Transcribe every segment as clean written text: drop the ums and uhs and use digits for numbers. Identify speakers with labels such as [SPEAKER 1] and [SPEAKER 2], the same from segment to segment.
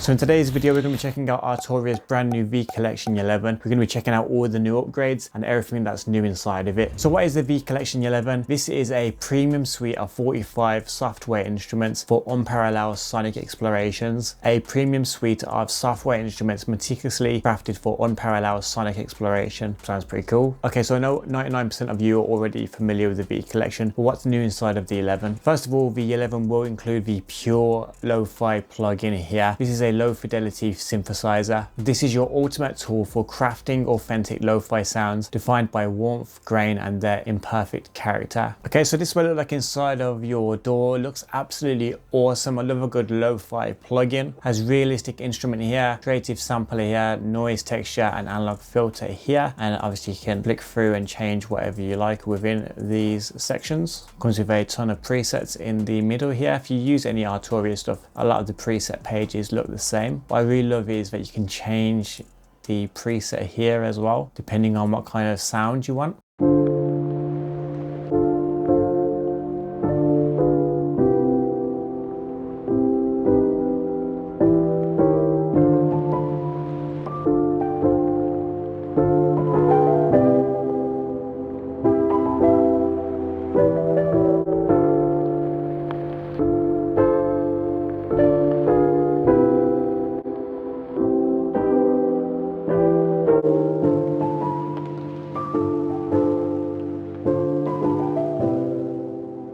[SPEAKER 1] So in today's video, we're going to be checking out Arturia's brand new V Collection 11. We're going to be checking out all the new upgrades and everything that's new inside of it. So what is the V Collection 11? This is a premium suite of 45 software instruments for unparalleled sonic explorations. A premium suite of software instruments meticulously crafted for unparalleled sonic exploration. Sounds pretty cool. Okay, so I know 99% of you are already familiar with the V Collection, but what's new inside of the 11? First of all, the 11 will include the pure lo-fi plugin here. This is a low fidelity synthesizer. This is your ultimate tool for crafting authentic lo-fi sounds defined by warmth, grain, and their imperfect character. Okay, so this will look like inside of your DAW. Looks absolutely awesome. I love a good lo-fi plugin. Has realistic instrument here, creative sampler here, noise texture and analog filter here, and obviously you can flick through and change whatever you like within these sections. Comes with a ton of presets in the middle here. If you use any Arturia stuff, a lot of the preset pages look the same. What I really love is that you can change the preset here as well, depending on what kind of sound you want.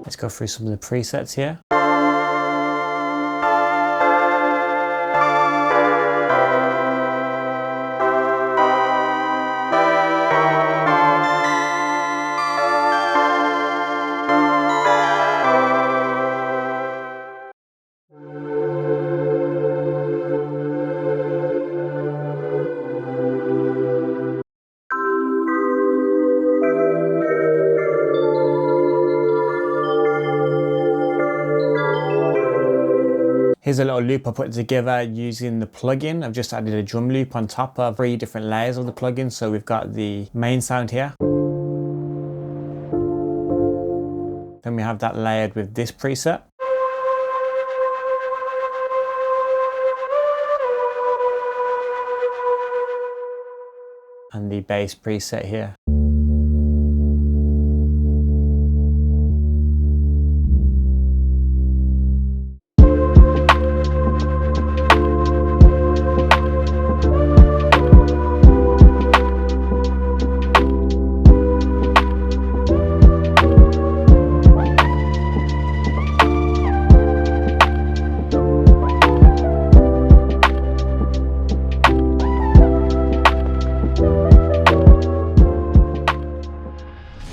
[SPEAKER 1] Let's go through some of the presets here. Here's a little loop I put together using the plugin. I've just added a drum loop on top of 3 different layers of the plugin. So we've got the main sound here. Then we have that layered with this preset. And the bass preset here.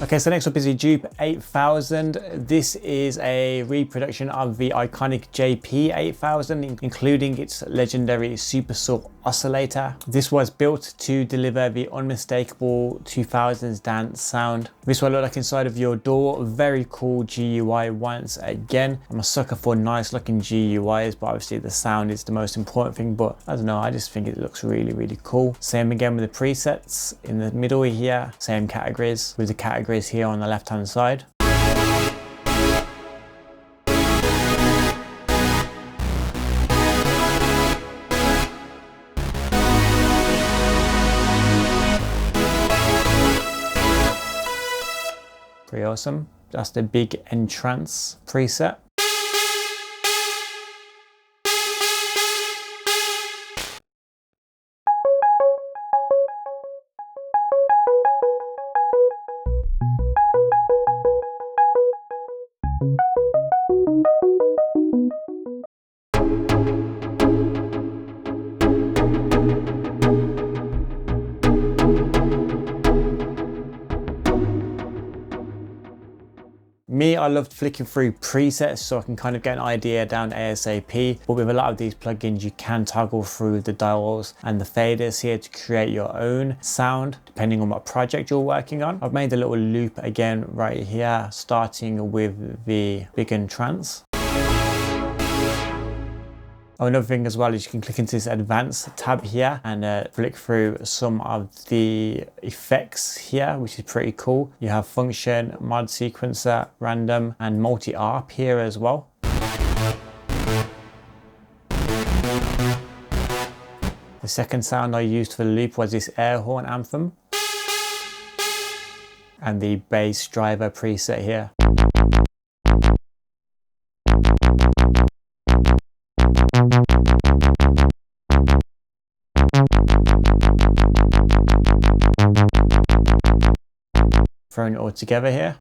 [SPEAKER 1] Okay, so next up is the Dupe 8000. This is a reproduction of the iconic JP 8000, including its legendary Super Saw oscillator. This was built to deliver the unmistakable 2000s dance sound. This will look like inside of your DAW. Very cool GUI once again. I'm a sucker for nice looking GUIs, but obviously the sound is the most important thing. But I don't know, I just think it looks really, really cool. Same again with the presets in the middle here. Same categories with the categories here on the left hand side. Pretty awesome. That's the big entrance preset. Me, I love flicking through presets so I can kind of get an idea down ASAP, but with a lot of these plugins you can toggle through the dials and the faders here to create your own sound depending on what project you're working on. I've made a little loop again right here, starting with the big entrance. Oh, another thing as well is you can click into this advanced tab here and flick through some of the effects here, which is pretty cool. You have function, mod sequencer, random, and multi-arp here as well. The second sound I used for the loop was this air horn anthem and the bass driver preset here. Throwing it all together here.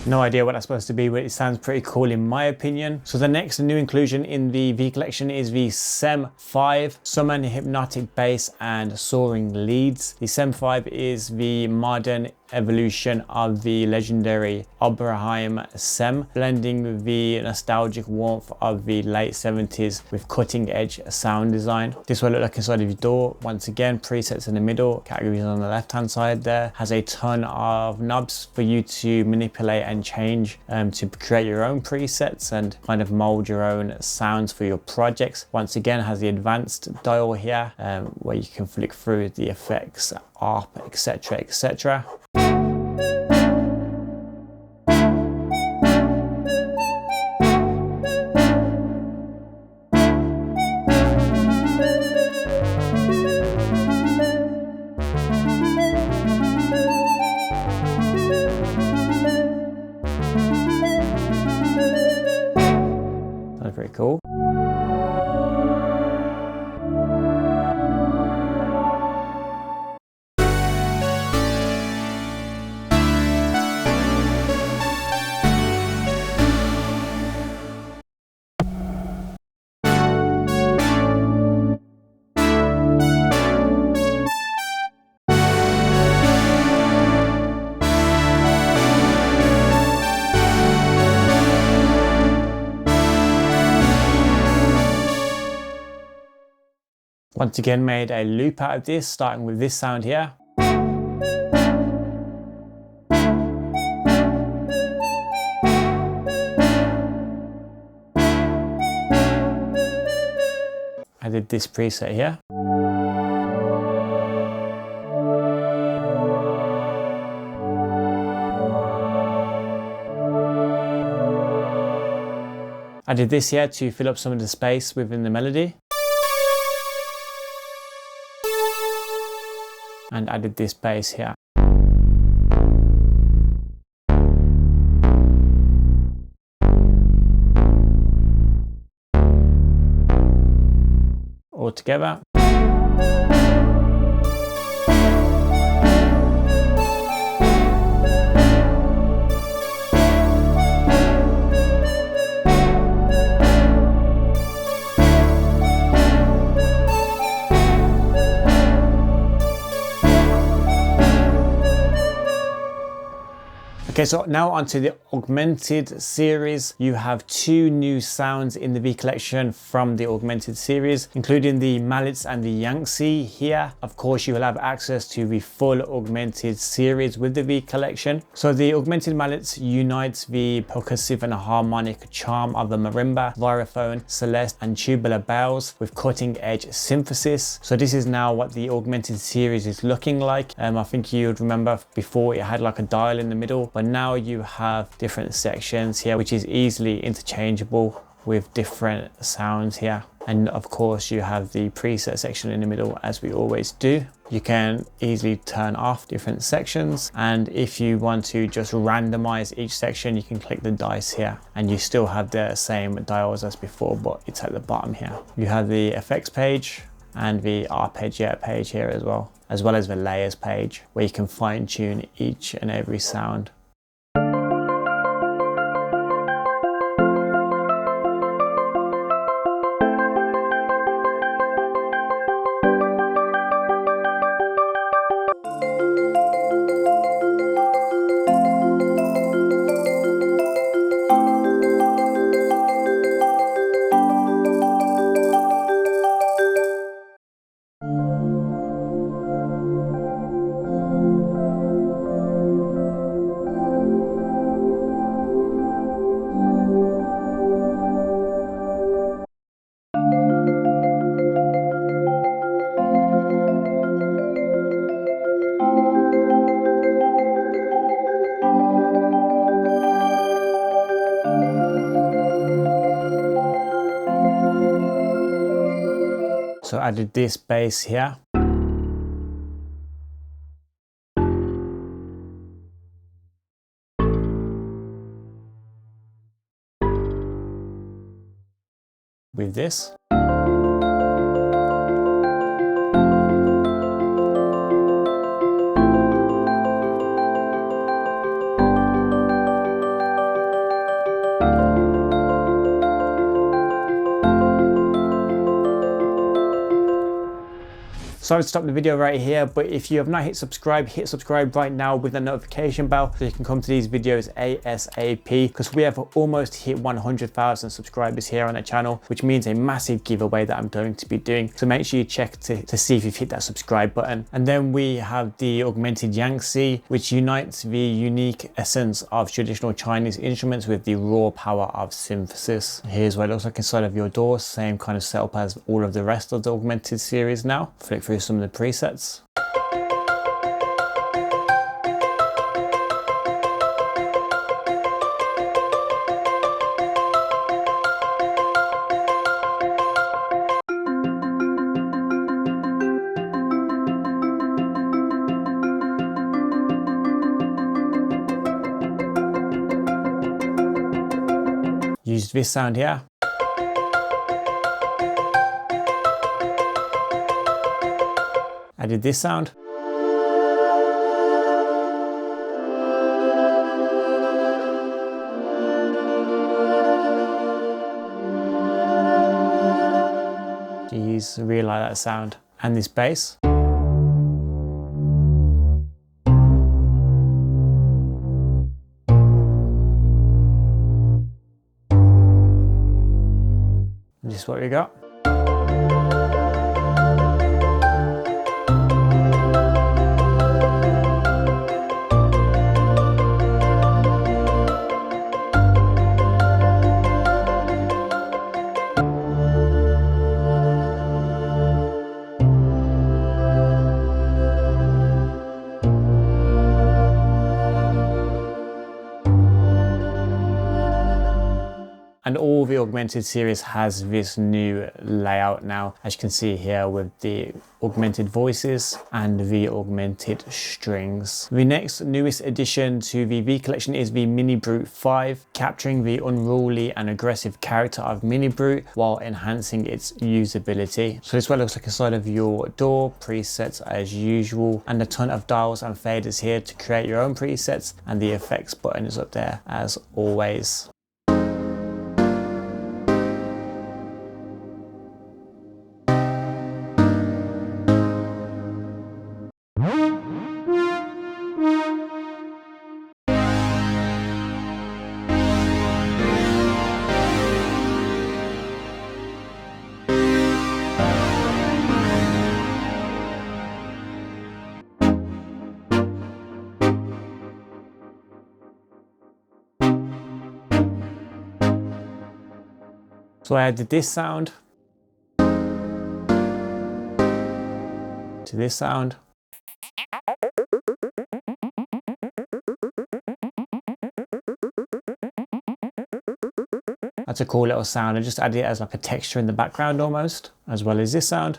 [SPEAKER 1] No idea what that's supposed to be, but it sounds pretty cool in my opinion. So the next new inclusion in the V collection is the SEM 5, Summon, Hypnotic Bass and Soaring Leads. The SEM 5 is the modern evolution of the legendary Oberheim SEM, blending the nostalgic warmth of the late 70s with cutting edge sound design. This will look like inside of your door. Once again, presets in the middle, categories on the left hand side there. Has a ton of knobs for you to manipulate and change to create your own presets and kind of mold your own sounds for your projects. Once again, has the advanced dial here where you can flick through the effects, ARP, etc, etc. That's very cool. Once again, made a loop out of this, starting with this sound here. I did this preset here. I did this here to fill up some of the space within the melody. And added this bass here. All together. Okay, so now onto the Augmented series. You have two new sounds in the V collection from the Augmented series, including the mallets and the Yangtze here. Of course, you will have access to the full Augmented series with the V collection. So the Augmented mallets unites the percussive and harmonic charm of the marimba, vibraphone, celeste and tubular bells with cutting edge synthesis. So this is now what the Augmented series is looking like. I think you would remember before it had like a dial in the middle, but now you have different sections here, which is easily interchangeable with different sounds here. And of course you have the preset section in the middle, as we always do. You can easily turn off different sections, and if you want to just randomize each section, you can click the dice here and you still have the same dials as before, but it's at the bottom here. You have the effects page and the arpeggio page here as well as the layers page, where you can fine tune each and every sound. added this bass here. With this. Sorry to stop the video right here, but if you have not hit subscribe right now with the notification bell so you can come to these videos ASAP, because we have almost hit 100,000 subscribers here on the channel, which means a massive giveaway that I'm going to be doing. So make sure you check to see if you've hit that subscribe button. And then we have the augmented Yangtze, which unites the unique essence of traditional Chinese instruments with the raw power of synthesis. Here's what it looks like inside of your DAW, same kind of setup as all of the rest of the augmented series now. Flick through some of the presets. Used this sound here. Added this sound. Jeez, I really like that sound. And this bass. And this is what we got. And all the augmented series has this new layout now, as you can see here, with the augmented voices and the augmented strings. The next newest addition to the V collection is the Mini Brute 5, capturing the unruly and aggressive character of Mini Brute while enhancing its usability. So this is what it looks like inside of your DAW, presets as usual, and a ton of dials and faders here to create your own presets, and the effects button is up there as always. So I added this sound to this sound. That's a cool little sound. I just added it as like a texture in the background almost, as well as this sound.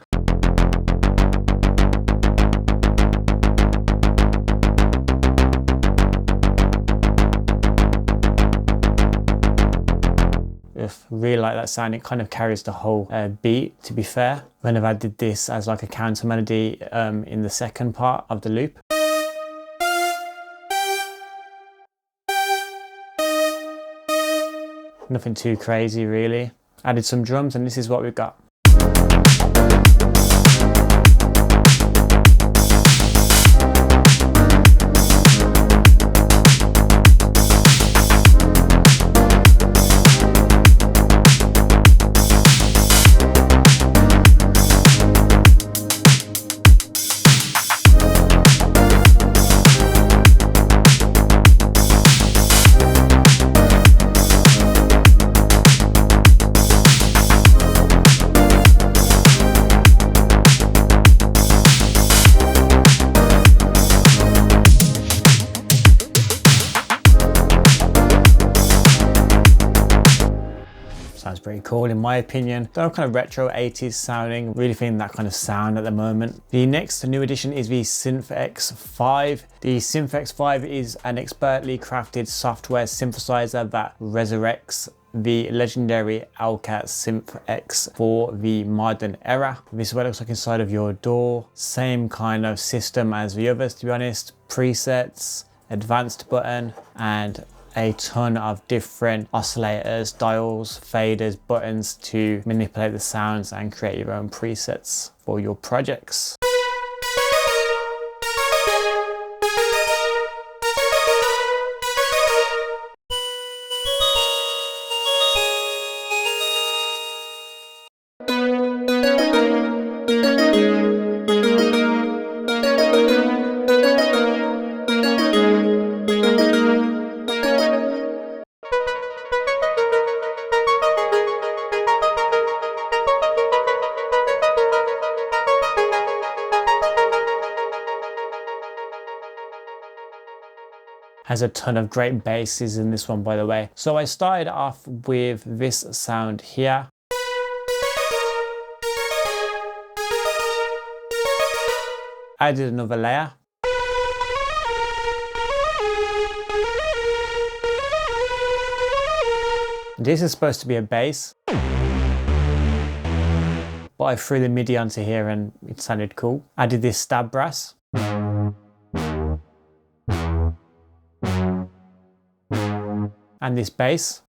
[SPEAKER 1] Really like that sound. It kind of carries the whole beat, to be fair. When I've added this as like a counter melody in the second part of the loop. Nothing too crazy really. Added some drums and this is what we've got. pretty cool in my opinion. They're kind of retro 80s sounding, really feeling that kind of sound at the moment. The next new addition is the Synth X5. The Synth X5 is an expertly crafted software synthesizer that resurrects the legendary Alcat Synth X for the modern era. This is what it looks like inside of your DAW. Same kind of system as the others, to be honest. Presets, advanced button, and a ton of different oscillators, dials, faders, buttons to manipulate the sounds and create your own presets for your projects. Has a ton of great basses in this one, by the way. So I started off with this sound here. Added another layer. This is supposed to be a bass, but I threw the MIDI onto here and it sounded cool. Added this stab brass. And this bass.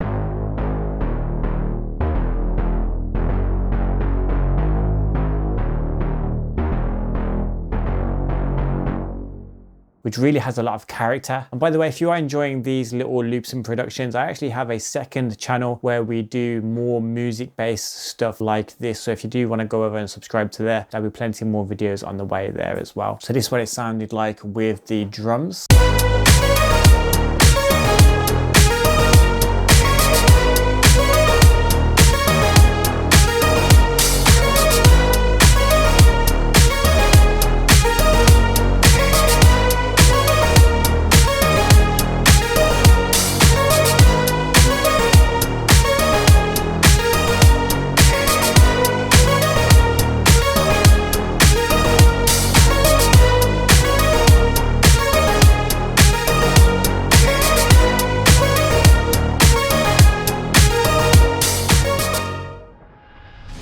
[SPEAKER 1] Which really has a lot of character. And by the way, if you are enjoying these little loops and productions, I actually have a second channel where we do more music-based stuff like this. So if you do want to go over and subscribe to there, there'll be plenty more videos on the way there as well. So this is what it sounded like with the drums.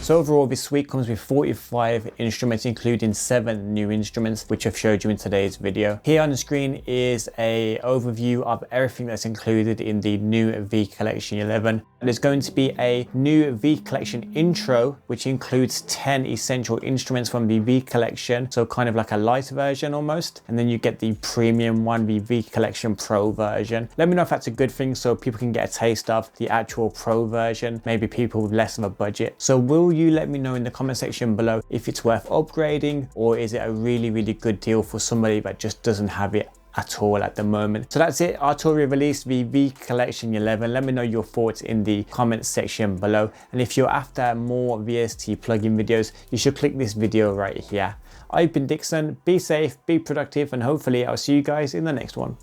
[SPEAKER 1] So overall, this suite comes with 45 instruments, including 7 new instruments, which I've showed you in today's video. Here on the screen is an overview of everything that's included in the new V Collection 11. There's going to be a new V Collection intro, which includes 10 essential instruments from the V Collection, so kind of like a light version almost. And then you get the premium one, the V Collection Pro version. Let me know if that's a good thing so people can get a taste of the actual Pro version, maybe people with less of a budget. So will you let me know in the comment section below if it's worth upgrading, or is it a really good deal for somebody that just doesn't have it at all at the moment. So that's it. Arturia released the V Collection 11. Let me know your thoughts in the comment section below. And if you're after more VST plugin videos, you should click this video right here. I've been Dixon. Be safe, be productive, and hopefully I'll see you guys in the next one.